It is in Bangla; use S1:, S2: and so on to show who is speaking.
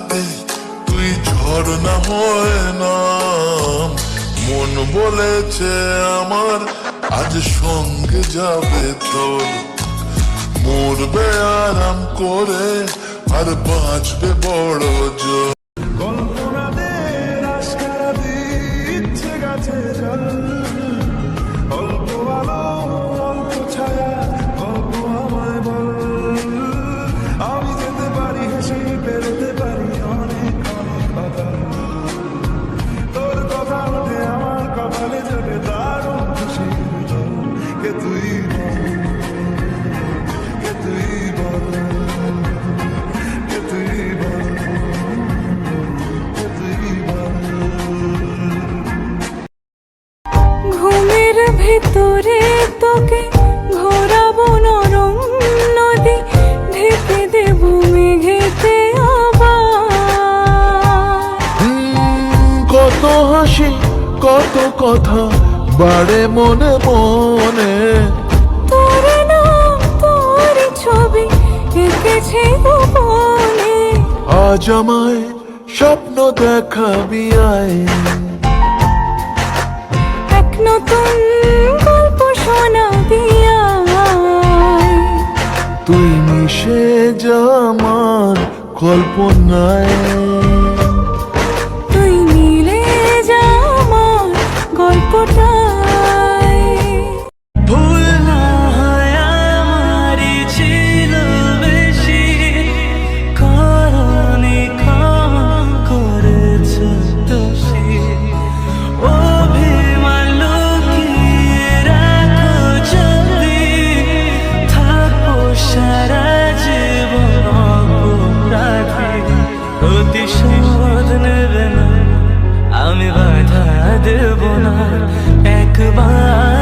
S1: রাতে তুই ঝর্ণা হয় না, মন বলেছে আমার আজ সঙ্গে যাবে তোর, মরবে আরাম করে আর বাঁচবে বড় জোর।
S2: ঘুমের ভেতরে তোকে ঘোরাবো নরম নদী, ঢেকে দেব মেঘেতে আবার।
S1: কত হাসি কত কথা বাড়ে মনে মনে,
S2: তোর নাম তোর ছবি এঁকেছে গোপনে।
S1: আজ আমায় স্বপ্ন দেখাবি আয়,
S2: এক নতুন গল্প শোনাবি আয়।
S1: তুই মিশে যা আমার কল্পনায়,
S2: তুই মিলে যা আমার গল্পটায়। ভুল না হয় আমারই ছিল বেশি, কারণে ক্ষমা করেছ দোষী। অভিমান লুকিয়ে রাখো যদি, থাকো সারা জীবন অপরাধী। প্রতিশোধ নেবে না, আমি বাধা দেব না, একবার